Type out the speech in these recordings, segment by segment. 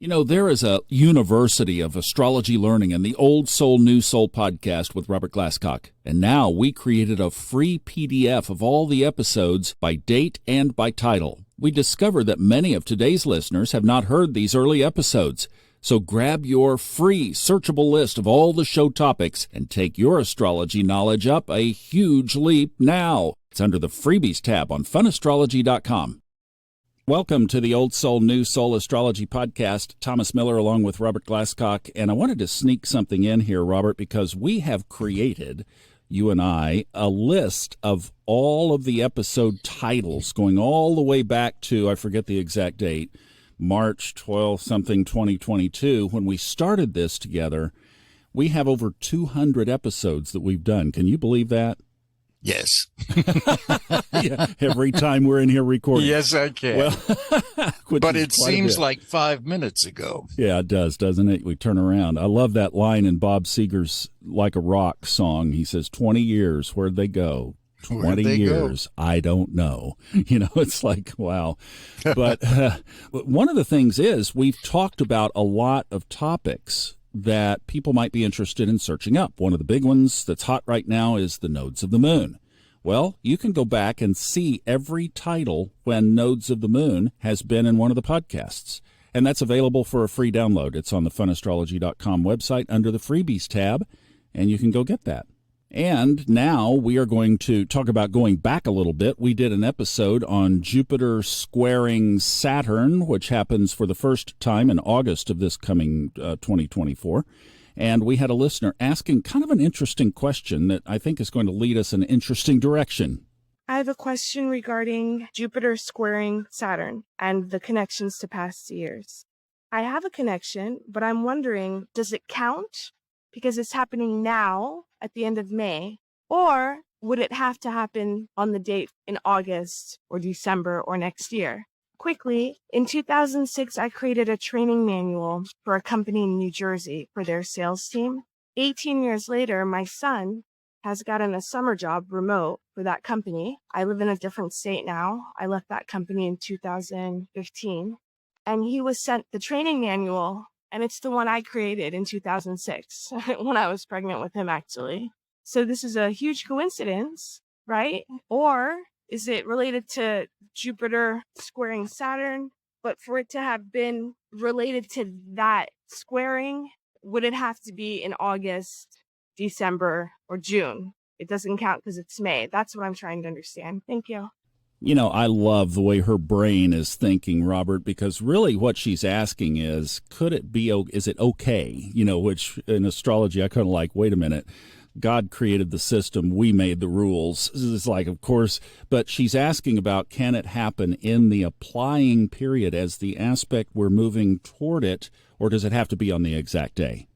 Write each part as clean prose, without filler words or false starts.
You know, there is a university of astrology learning in the Old Soul, New Soul podcast with Robert Glasscock. And now we created a free PDF of all the episodes by date and by title. We discovered that many of today's listeners have not heard these early episodes. So grab your free searchable list of all the show topics and take your astrology knowledge up a huge leap now. It's under the freebies tab on funastrology.com. Welcome to the Old Soul, New Soul Astrology Podcast. Thomas Miller along with Robert Glasscock. And I wanted to sneak something in here, Robert, because we have created, you and I, a list of all of the episode titles going all the way back to, I forget the exact date, March 12th, something 2022. When we started this together, we have over 200 episodes that we've done. Can you believe that? Yes. Yeah, every time we're in here recording. Yes, I can. Well, but it seems like 5 minutes ago. Yeah, it does, doesn't it? We turn around. I love that line in Bob Seger's Like a Rock song. He says, 20 years, where'd they go? 20 years, go? I don't know. You know, it's like, wow. But one of the things is we've talked about a lot of topics that people might be interested in searching up. One of the big ones that's hot right now is the nodes of the moon. Well, you can go back and see every title when Nodes of the Moon has been in one of the podcasts. And that's available for a free download. It's on the funastrology.com website under the freebies tab, and you can go get that. And now we are going to talk about going back a little bit. We did an episode on Jupiter squaring Saturn, which happens for the first time in August of this coming 2024. And we had a listener asking kind of an interesting question that I think is going to lead us in an interesting direction. I have a question regarding Jupiter squaring Saturn and the connections to past years. I have a connection, but I'm wondering, does it count because it's happening now at the end of May, or would it have to happen on the date in August or December or next year? Quickly, in 2006, I created a training manual for a company in New Jersey for their sales team. 18 years later, my son has gotten a summer job remote for that company. I live in a different state now. I left that company in 2015, and he was sent the training manual, and it's the one I created in 2006 when I was pregnant with him, actually. So this is a huge coincidence, right? Or is it related to Jupiter squaring Saturn? But for it to have been related to that squaring, would it have to be in August, December, or June? It doesn't count because it's May. That's what I'm trying to understand. Thank you. You know, I love the way her brain is thinking, Robert, because really what she's asking is, could it be, is it okay? You know, which in astrology, I kind of like, wait a minute, God created the system, we made the rules. It's like, of course, but she's asking about, can it happen in the applying period as the aspect we're moving toward it, or does it have to be on the exact day?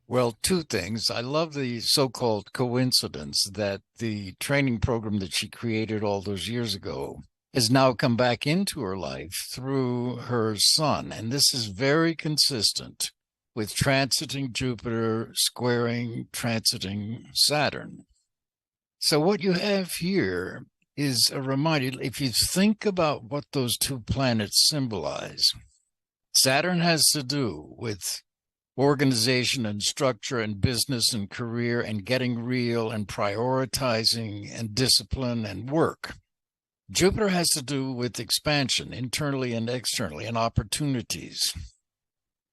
Well, two things. I love the so-called coincidence that the training program that she created all those years ago has now come back into her life through her son. And this is very consistent with transiting Jupiter, squaring, transiting Saturn. So what you have here is a reminder. If you think about what those two planets symbolize, Saturn has to do with organization and structure and business and career and getting real and prioritizing and discipline and work. Jupiter has to do with expansion internally and externally and opportunities.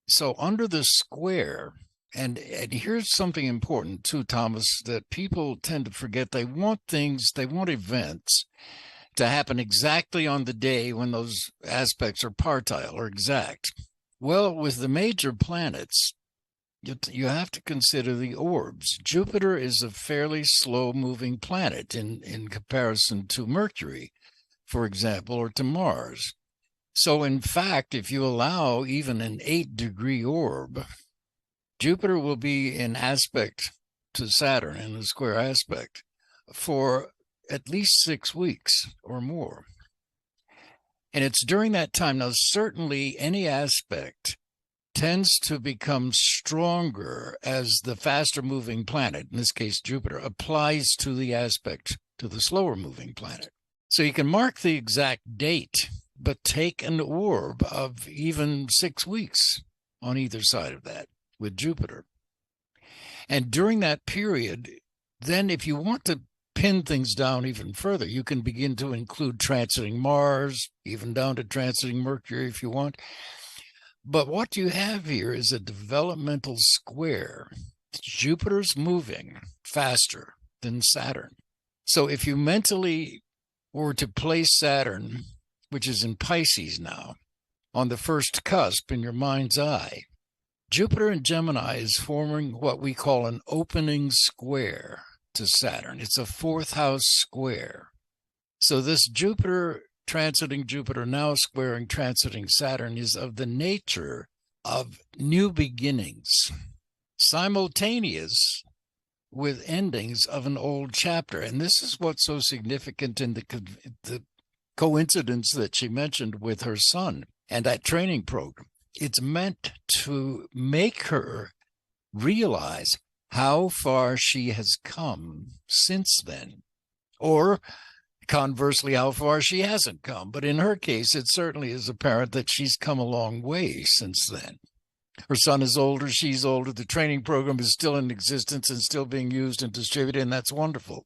So under the square, and here's something important too, Thomas, that people tend to forget. They want events to happen exactly on the day when those aspects are partile or exact. Well, with the major planets, you have to consider the orbs. Jupiter is a fairly slow-moving planet in comparison to Mercury, for example, or to Mars. So, in fact, if you allow even an 8-degree orb, Jupiter will be in aspect to Saturn, in a square aspect, for at least 6 weeks or more. And it's during that time. Now, certainly any aspect tends to become stronger as the faster moving planet, in this case Jupiter, applies to the aspect to the slower moving planet. So you can mark the exact date, but take an orb of even 6 weeks on either side of that with Jupiter. And during that period, then if you want to pin things down even further, you can begin to include transiting Mars, even down to transiting Mercury if you want. But what you have here is a developmental square. Jupiter's moving faster than Saturn. So if you mentally were to place Saturn, which is in Pisces now, on the first cusp in your mind's eye, Jupiter and Gemini is forming what we call an opening square to Saturn. It's a fourth house square. So this Jupiter transiting Jupiter, now squaring transiting Saturn, is of the nature of new beginnings, simultaneous with endings of an old chapter. And this is what's so significant in the coincidence that she mentioned with her son and that training program. It's meant to make her realize how far she has come since then, or conversely, how far she hasn't come. But in her case, it certainly is apparent that she's come a long way since then. Her son is older, she's older, the training program is still in existence and still being used and distributed, and that's wonderful.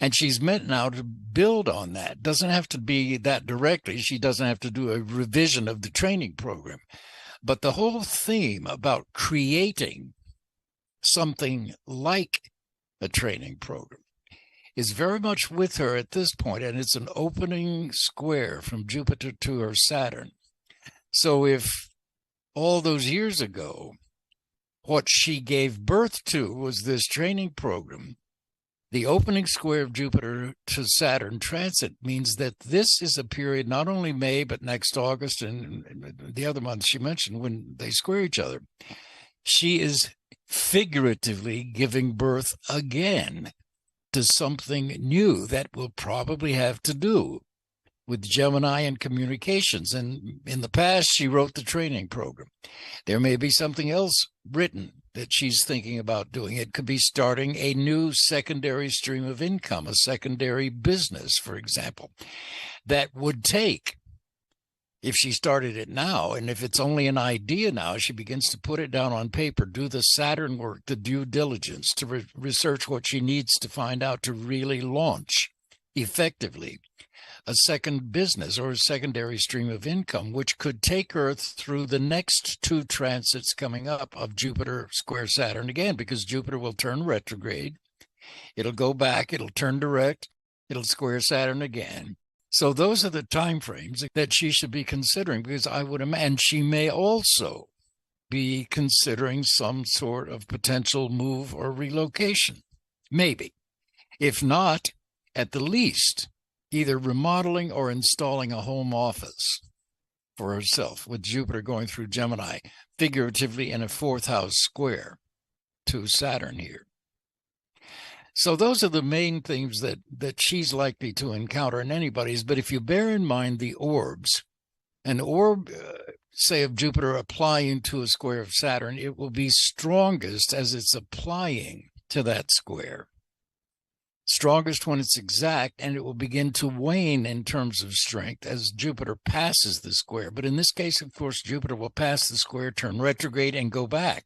And she's meant now to build on that. Doesn't have to be that directly. She doesn't have to do a revision of the training program. But the whole theme about creating something like a training program is very much with her at this point, and it's an opening square from Jupiter to her Saturn. So if all those years ago, what she gave birth to was this training program, the opening square of Jupiter to Saturn transit means that this is a period, not only May, but next August and the other months she mentioned when they square each other. She is figuratively giving birth again to something new that will probably have to do with Gemini and communications. And in the past, she wrote the training program. There may be something else written that she's thinking about doing. It could be starting a new secondary stream of income, a secondary business, for example, that would take, if she started it now, and if it's only an idea now, she begins to put it down on paper, do the Saturn work, the due diligence, to research what she needs to find out to really launch effectively a second business or a secondary stream of income, which could take her through the next two transits coming up of Jupiter square Saturn again, because Jupiter will turn retrograde. It'll go back, it'll turn direct, it'll square Saturn again. So those are the time frames that she should be considering, because I would imagine she may also be considering some sort of potential move or relocation. Maybe. If not, at the least, either remodeling or installing a home office for herself, with Jupiter going through Gemini, figuratively in a fourth house square to Saturn here. So those are the main things that she's likely to encounter in anybody's. But if you bear in mind the orbs, an orb, say, of Jupiter applying to a square of Saturn, it will be strongest as it's applying to that square. Strongest when it's exact, and it will begin to wane in terms of strength as Jupiter passes the square. But in this case, of course, Jupiter will pass the square, turn retrograde, and go back.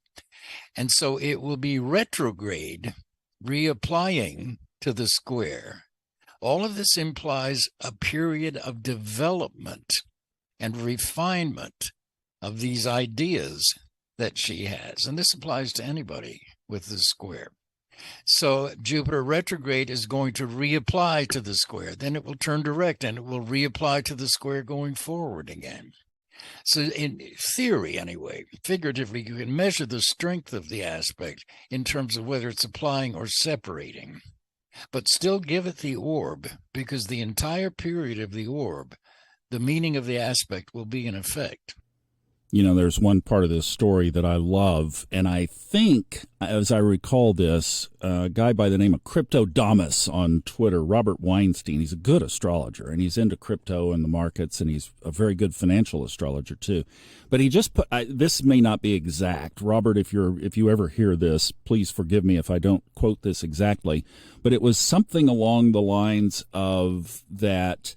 And so it will be retrograde, reapplying to the square. All of this implies a period of development and refinement of these ideas that she has. And this applies to anybody with the square. So Jupiter retrograde is going to reapply to the square. Then it will turn direct and it will reapply to the square going forward again. So in theory, anyway, figuratively, you can measure the strength of the aspect in terms of whether it's applying or separating, but still give it the orb, because the entire period of the orb, the meaning of the aspect will be in effect. You know, there's one part of this story that I love, and I think, as I recall this, a guy by the name of Crypto Damus on Twitter, Robert Weinstein, he's a good astrologer, and he's into crypto and the markets, and he's a very good financial astrologer, too. But he just put, this may not be exact. Robert, if you ever hear this, please forgive me if I don't quote this exactly, but it was something along the lines of that,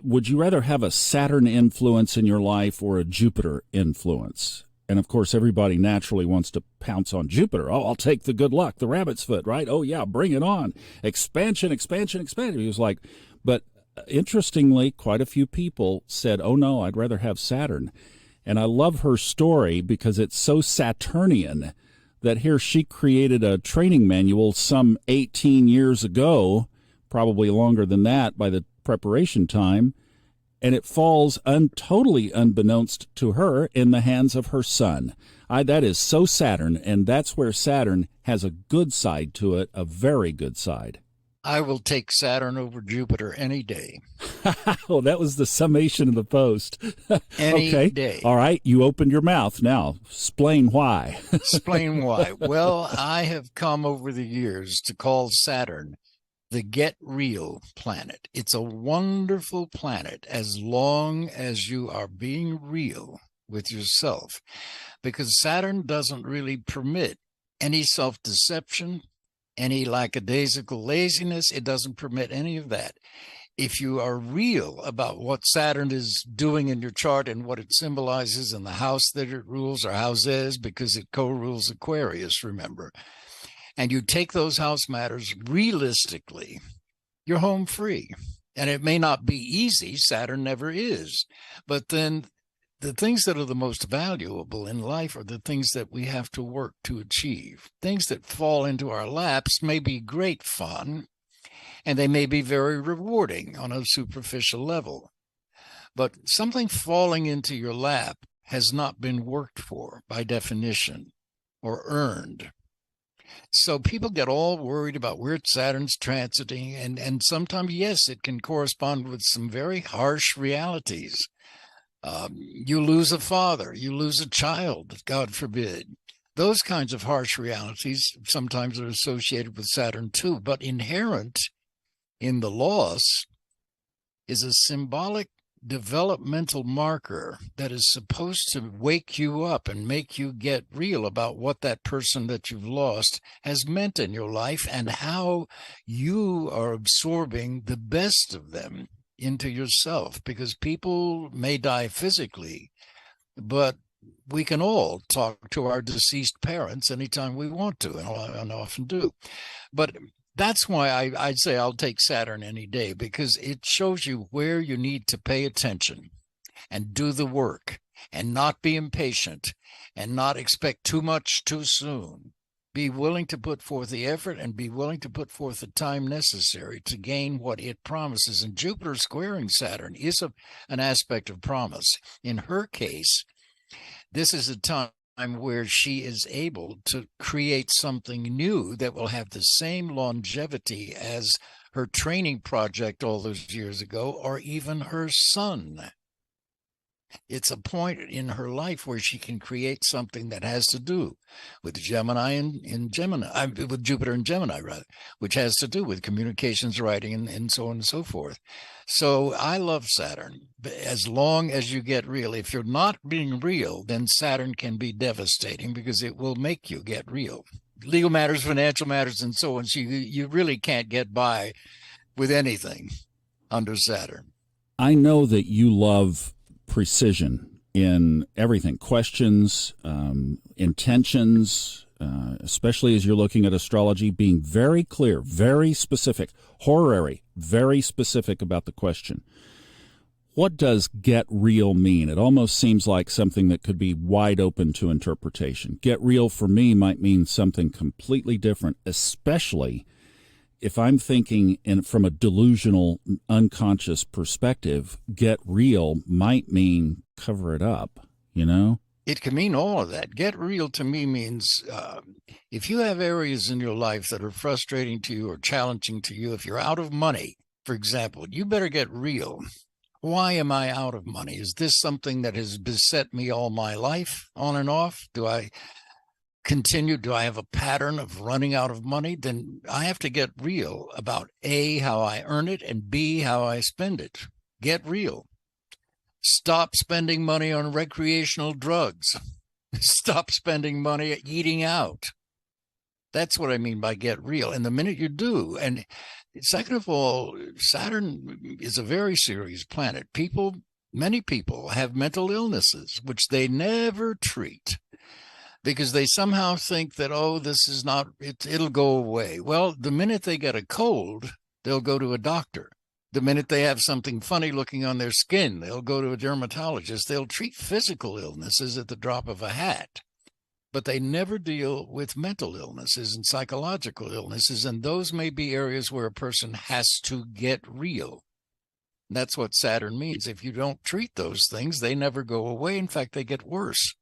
would you rather have a Saturn influence in your life or a Jupiter influence? And of course, everybody naturally wants to pounce on Jupiter. Oh, I'll take the good luck, the rabbit's foot, right? Oh, yeah, bring it on. Expansion, expansion, expansion. He was like, but interestingly, quite a few people said, oh, no, I'd rather have Saturn. And I love her story because it's so Saturnian that here she created a training manual some 18 years ago, probably longer than that by the preparation time, and it falls totally unbeknownst to her in the hands of her son. That is so Saturn, and that's where Saturn has a good side to it, a very good side. I will take Saturn over Jupiter any day. Oh, that was the summation of the post. Any day. All right, you opened your mouth. Now, explain why. Explain why. Well, I have come over the years to call Saturn the Get Real planet. It's a wonderful planet as long as you are being real with yourself, because Saturn doesn't really permit any self-deception, any lackadaisical laziness. It doesn't permit any of that. If you are real about what Saturn is doing in your chart and what it symbolizes in the house that it rules, or houses, because it co-rules Aquarius, remember, and you take those house matters realistically, you're home free. And it may not be easy. Saturn never is. But then the things that are the most valuable in life are the things that we have to work to achieve. Things that fall into our laps may be great fun, and they may be very rewarding on a superficial level. But something falling into your lap has not been worked for by definition or earned. So people get all worried about where Saturn's transiting, and sometimes, yes, it can correspond with some very harsh realities. You lose a father, you lose a child, God forbid. Those kinds of harsh realities sometimes are associated with Saturn too, but inherent in the loss is a symbolic developmental marker that is supposed to wake you up and make you get real about what that person that you've lost has meant in your life and how you are absorbing the best of them into yourself. Because people may die physically, but we can all talk to our deceased parents anytime we want to, and often do. But that's why I'd say I'll take Saturn any day, because it shows you where you need to pay attention and do the work and not be impatient and not expect too much too soon. Be willing to put forth the effort and be willing to put forth the time necessary to gain what it promises. And Jupiter squaring Saturn is an aspect of promise. In her case, this is a time where she is able to create something new that will have the same longevity as her training project all those years ago, or even her son. It's a point in her life where she can create something that has to do with Gemini and Gemini, with Jupiter and Gemini, rather, which has to do with communications, writing, and so on and so forth. So I love Saturn, as long as you get real. If you're not being real, then Saturn can be devastating, because it will make you get real. Legal matters, financial matters, and so on. So you really can't get by with anything under Saturn. I know that you love precision in everything, questions, intentions, especially as you're looking at astrology, being very clear, very specific, horary, very specific about the question. What does get real mean? It almost seems like something that could be wide open to interpretation. Get real for me might mean something completely different, especially if I'm thinking from a delusional, unconscious perspective. Get real might mean cover it up, you know? It can mean all of that. Get real to me means if you have areas in your life that are frustrating to you or challenging to you, if you're out of money, for example, you better get real. Why am I out of money? Is this something that has beset me all my life, on and off? Do I continue? Do I have a pattern of running out of money? Then I have to get real about A, how I earn it, and B, how I spend it. Get real. Stop spending money on recreational drugs. Stop spending money eating out. That's what I mean by get real. And the minute you do, and second of all, Saturn is a very serious planet. People many people have mental illnesses, which they never treat because they somehow think that, oh, this is not, it'll go away. Well, the minute they get a cold, they'll go to a doctor. The minute they have something funny looking on their skin, they'll go to a dermatologist. They'll treat physical illnesses at the drop of a hat, but they never deal with mental illnesses and psychological illnesses, and those may be areas where a person has to get real. That's what Saturn means. If you don't treat those things, they never go away. In fact, they get worse.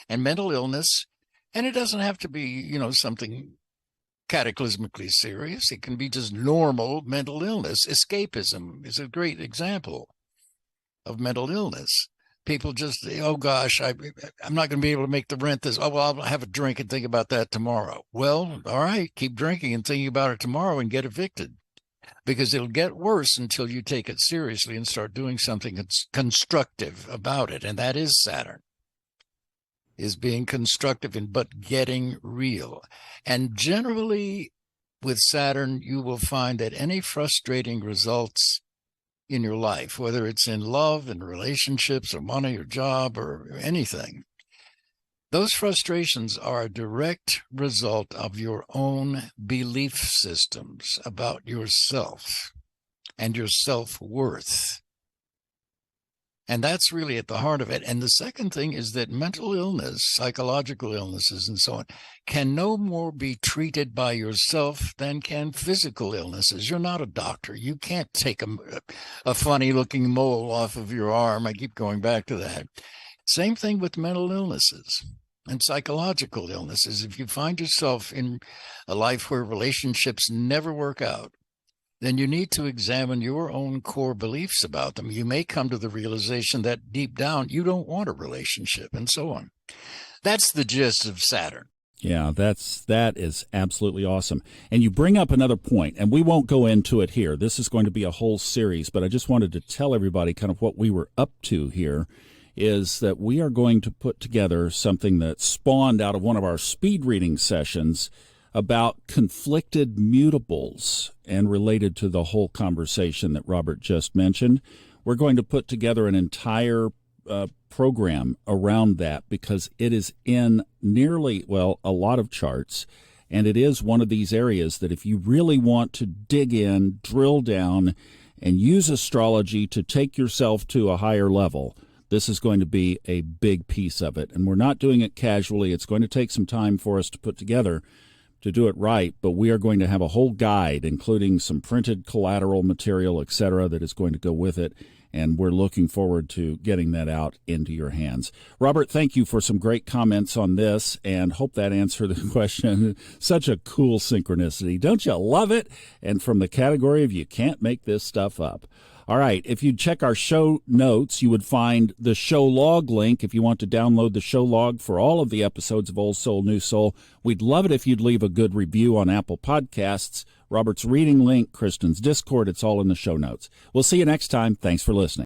And mental illness, and it doesn't have to be, something cataclysmically serious. It can be just normal mental illness. Escapism is a great example of mental illness. People just, oh gosh, I'm not going to be able to make the rent this. Oh, well, I'll have a drink and think about that tomorrow. Well, all right, keep drinking and thinking about it tomorrow and get evicted, because it'll get worse until you take it seriously and start doing something that's constructive about it. And that is Saturn, is being constructive but getting real. And generally with Saturn, you will find that any frustrating results in your life, whether it's in love and relationships or money or job or anything, those frustrations are a direct result of your own belief systems about yourself and your self-worth. And that's really at the heart of it. And the second thing is that mental illness, psychological illnesses and so on, can no more be treated by yourself than can physical illnesses. You're not a doctor. You can't take a funny-looking mole off of your arm. I keep going back to that. Same thing with mental illnesses and psychological illnesses. If you find yourself in a life where relationships never work out, then you need to examine your own core beliefs about them. You may come to the realization that deep down you don't want a relationship, and so on. That's the gist of Saturn. Yeah, that is absolutely awesome. And you bring up another point, and we won't go into it here. This is going to be a whole series, but I just wanted to tell everybody kind of what we were up to here, is that we are going to put together something that spawned out of one of our speed reading sessions about conflicted mutables, and related to the whole conversation that Robert just mentioned. We're going to put together an entire program around that, because it is in a lot of charts, and it is one of these areas that if you really want to dig in, drill down, and use astrology to take yourself to a higher level, this is going to be a big piece of it. And we're not doing it casually. It's going to take some time for us to put together to do it right, but we are going to have a whole guide, including some printed collateral material, etc., that is going to go with it, and we're looking forward to getting that out into your hands. Robert, thank you for some great comments on this, and hope that answered the question. Such a cool synchronicity. Don't you love it? And from the category of you can't make this stuff up. All right, if you check our show notes, you would find the show log link if you want to download the show log for all of the episodes of Old Soul, New Soul. We'd love it if you'd leave a good review on Apple Podcasts. Robert's reading link, Kristen's Discord, it's all in the show notes. We'll see you next time. Thanks for listening.